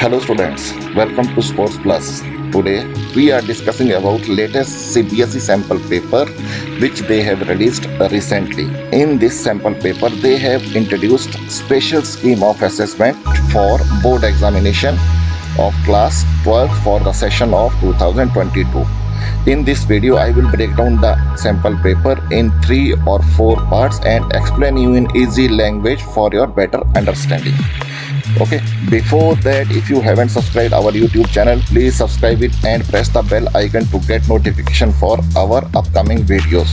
Hello students, welcome to Sports Plus. Today we are discussing about latest CBSE sample paper which they have released recently. In this sample paper they have introduced special scheme of assessment for board examination of class 12 for the session of 2022. In this video I will break down the sample paper in 3 or 4 parts and explain you in easy language for your better understanding. Okay, before that, if you haven't subscribed our YouTube channel, please subscribe it and press the bell icon to get notification for our upcoming videos.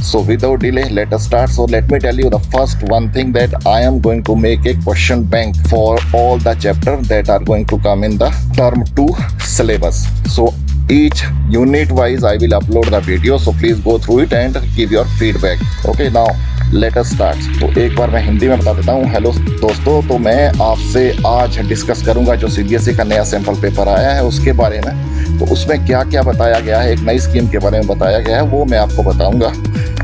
So without delay, let us start. So let me tell you the first one thing, that I am going to make a question bank for all the chapters that are going to come in the term 2 syllabus. So each unit wise I will upload the video, so please go through it and give your feedback. Okay, now let us start. तो एक बार मैं हिंदी में बता देता हूँ। Hello दोस्तों, तो मैं आपसे आज डिस्कस करूँगा जो सीबीएसई का नया सैम्पल पेपर आया है उसके बारे में। तो उसमें क्या क्या बताया गया है, एक नई स्कीम के बारे में बताया गया है, वो मैं आपको बताऊँगा।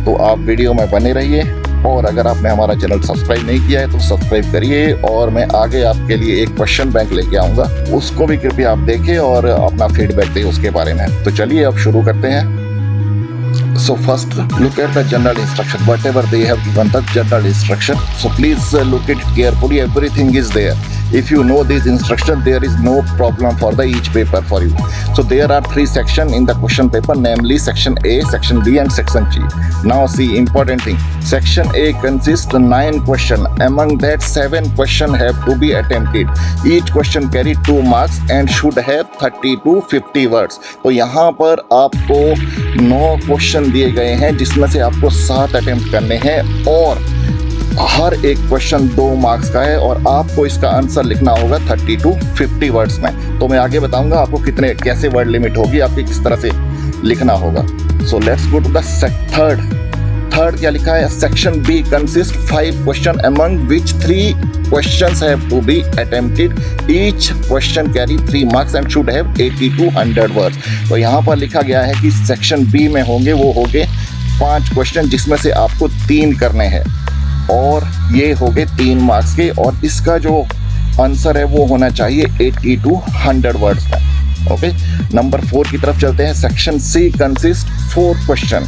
तो आप वीडियो में बने रहिए, और अगर आपने हमारा चैनल सब्सक्राइब नहीं किया है तो सब्सक्राइब करिए। और मैं आगे आपके लिए एक क्वेश्चन बैंक लेके आऊँगा, उसको भी कृपया आप देखें और अपना फीडबैक दें उसके बारे में। तो चलिए अब शुरू करते हैं। So first look at the general instruction, whatever they have given the general instruction. So please look it carefully, everything is there. If you know this instruction, there is no problem for the each paper for you. So there are 3 sections in the question paper, namely section A, section B and section G. Now see, important thing, section A consists 9 questions. Among that 7 questions have to be attempted. Each question carry 2 marks and should have 30 to 50 words. तो यहाँ पर आपको 9 question दिए गए हैं जिसमें से आपको 7 अटेम्प्ट करने हैं, और हर एक क्वेश्चन 2 मार्क्स का है, और आपको इसका आंसर लिखना होगा 30 टू 50 वर्ड्स में। तो मैं आगे बताऊंगा आपको कैसे वर्ड लिमिट होगी, आपकी किस तरह से लिखना होगा। So let's go to the third क्या लिखा है, section B consist 5 question among which 3 questions have to be attempted. Each question carry 3 marks and should have 80 to 100 words. तो यहाँ पर लिखा गया है कि सेक्शन बी में होंगे 5 क्वेश्चन जिसमें से आपको 3 करने हैं, और ये हो गए 3 मार्क्स के, और इसका जो आंसर है वो होना चाहिए 80 टू 100 वर्ड्स में। ओके, नंबर 4 की तरफ चलते हैं। Section C consist 4 question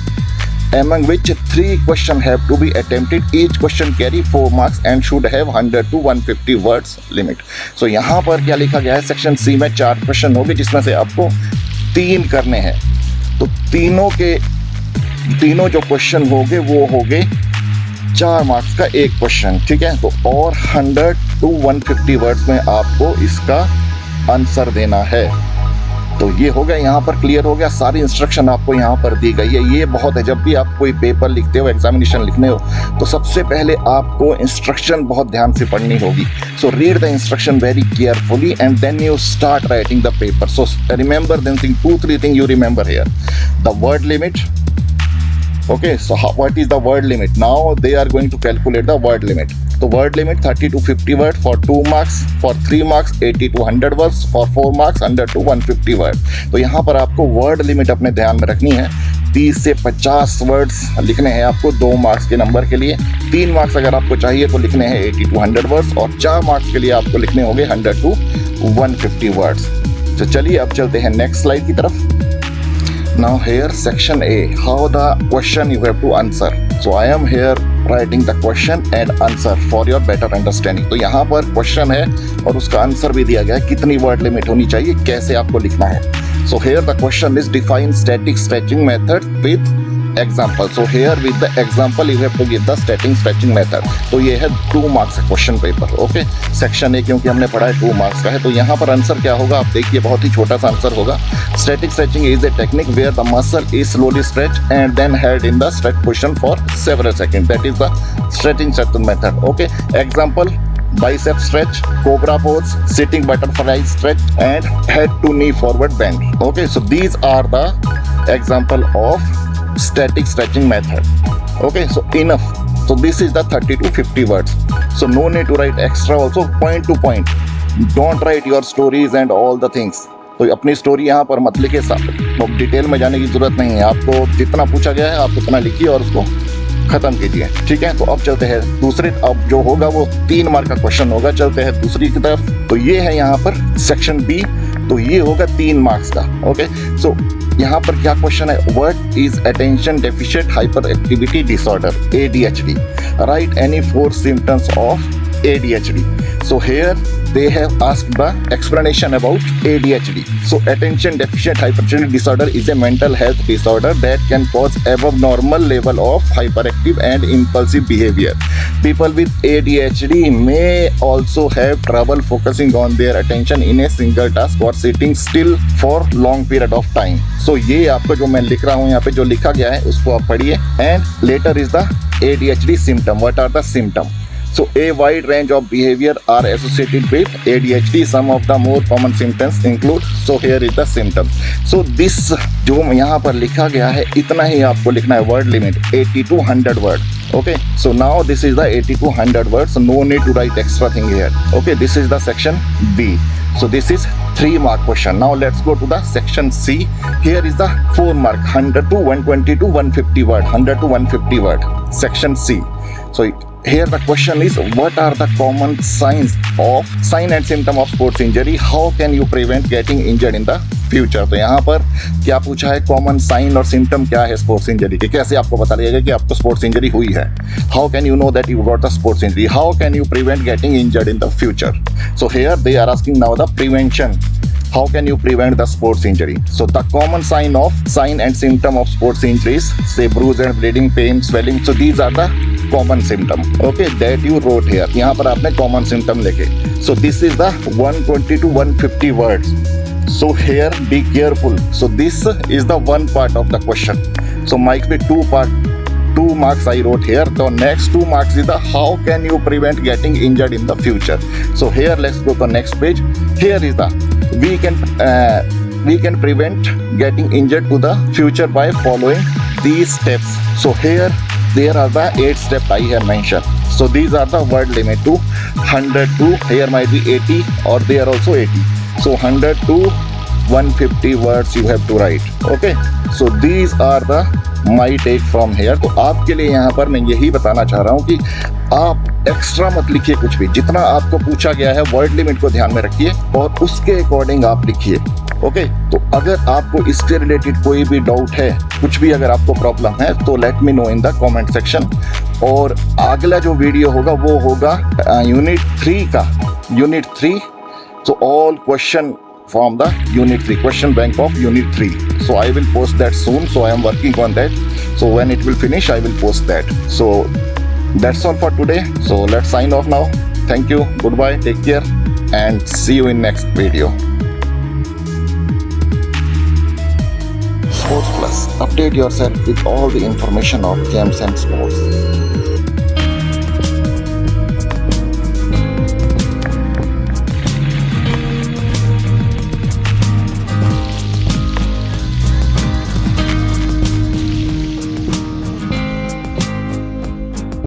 among which 3 questions have to be attempted. Each question carry 4 marks and should have 100 to 150 words limit. So यहाँ पर क्या लिखा गया है, सेक्शन सी में 4 क्वेश्चन होंगे जिसमें से आपको 3 करने हैं। तो तीनों जो क्वेश्चन होंगे वो होंगे 4 मार्क्स का एक क्वेश्चन, ठीक है। तो और 100 टू 150 वर्ड्स में आपको इसका आंसर देना है। तो ये हो गया, यहाँ पर क्लियर हो गया, सारी इंस्ट्रक्शन आपको यहाँ पर दी गई है। ये बहुत है, जब भी आप कोई पेपर लिखते हो, एग्जामिनेशन लिखने हो, तो सबसे पहले आपको इंस्ट्रक्शन बहुत ध्यान से पढ़नी होगी। So read the instruction very carefully and then you start writing the paper. So remember then thing 2-3 thing you remember here. The word limit. Okay, so what is the word limit? Now they are going to calculate the word limit. So word limit 30 to 50 words for 2 marks, for 3 marks 80 to 100 words, for 4 marks 100 to 150 words. तो यहाँ पर आपको word limit अपने ध्यान में रखनी है। 30 से 50 वर्ड्स लिखने हैं आपको 2 मार्क्स के नंबर के लिए। 3 मार्क्स अगर आपको चाहिए तो लिखने हैं 80 to 100 वर्ड्स, और 4 मार्क्स के लिए आपको लिखने होंगे 100 to 150 वर्ड्स। तो चलिए अब चलते हैं नेक्स्ट स्लाइड की तरफ। Now here section A, how the question you have to answer. So I am here writing the question and answer for your better understanding. तो यहाँ पर क्वेश्चन है और उसका आंसर भी दिया गया है, कितनी वर्ड लिमिट होनी चाहिए, कैसे आपको लिखना है। So here the question is define static stretching method with example. So here with the example you have to give the static stretching method. तो ये है 2 मार्क्स का question paper. Okay, section A क्योंकि हमने पढ़ा है 2 मार्क्स का है, तो यहाँ पर आंसर क्या होगा आप देखिए, बहुत ही छोटा सा आंसर होगा। Static stretching is a technique where the muscle is slowly stretched and then held in the stretch position for several seconds. That is the stretching method. Okay, example: bicep stretch, cobra pose, sitting butterfly stretch, and head to knee forward bend. Okay, so these are the example of static stretching method. Okay, so enough. So this is the 30 to 50 words. So no need to write extra also, point to point. Don't write your stories and all the things. तो अपनी story यहाँ पर मत लिखिए, साहब detail में जाने की जरूरत नहीं है। आपको जितना पूछा गया है आप उतना लिखिए और उसको खत्म कीजिए। ठीक है, तो अब चलते हैं दूसरे, अब जो होगा वो 3 मार्क का क्वेश्चन होगा। चलते हैं दूसरी की तरफ। तो ये है यहाँ पर सेक्शन बी, तो ये होगा 3 मार्क्स का। ओके, सो यहाँ पर क्या क्वेश्चन है, what is attention deficient hyper activity disorder ADHD, right any 4 symptoms of ADHD. So here they have asked the explanation about ADHD. So attention deficit hyperactivity disorder is a mental health disorder that can cause above normal level of hyperactive and impulsive behavior. People with ADHD may also have trouble focusing on their attention in a single task or sitting still for long period of time. So ये आपको जो मैं लिख रहा हूँ यहाँ पे जो लिखा गया है उसको आप पढ़िए। And later is the ADHD symptom. What are the symptoms? So a wide range of behavior are associated with ADHD. Some of the more common symptoms include, so here is the symptom. So this जो यहाँ पर लिखा गया है इतना ही आपको लिखना है, word limit 80 to 100 word. Okay, so now this is the 80 to 100 words, so no need to write extra thing here. Okay, this is the section B. So this is 3 mark question. Now let's go to the section C. Here is the 4 mark, 100 to 120 to 150 word, 100 to 150 word. Section C. So here the question is, what are the common sign and symptom of sports injury? How can you prevent getting injured in the future? तो यहाँ पर क्या पूछा है, common sign और symptom क्या है sports injury के, कैसे आपको पता लगेगा कि आपको स्पोर्ट्स इंजरी हुई है। How can you know that you got the sports injury? How can you prevent getting injured in the future? So here they are asking now the prevention. How can you prevent the sports injury? So the common sign and symptom of sports injuries, say bruise and bleeding, pain, swelling. So these are the common symptom. Okay, that you wrote here. यहाँ पर आपने common symptom लिखे. So this is the 120 to 150 words. So here be careful. So this is the one part of the question. So might be 2 marks I wrote here. The next 2 marks is the how can you prevent getting injured in the future. So here let's go to the next page. Here is the we can prevent getting injured to the future by following these steps. So here there are the 8 steps I have mentioned. So these are the word limit to 100 to, here might be 80 or they are also 80. So 100 to 150 words you have to write. Okay, so these are the my take from here. तो आपके लिए यहाँ पर मैं यही बताना चाह रहा हूँ कि आप एक्स्ट्रा मत लिखिए कुछ भी, जितना आपको पूछा गया है वर्ड लिमिट को ध्यान में रखिए और उसके अकॉर्डिंग आप लिखिए। ओके, तो अगर आपको इसके रिलेटेड कोई भी डाउट है, कुछ भी अगर आपको प्रॉब्लम है तो let me know in the comment section. और अगला जो वीडियो होगा वो होगा यूनिट 3 का, unit 3। so all question from the unit 3, question bank of unit 3. So I will post that soon, so I am working on that. So when it will finish I will post that. So that's all for today. So let's sign off now. Thank you, goodbye, take care and see you in next video. Sports Plus, update yourself with all the information of games and sports.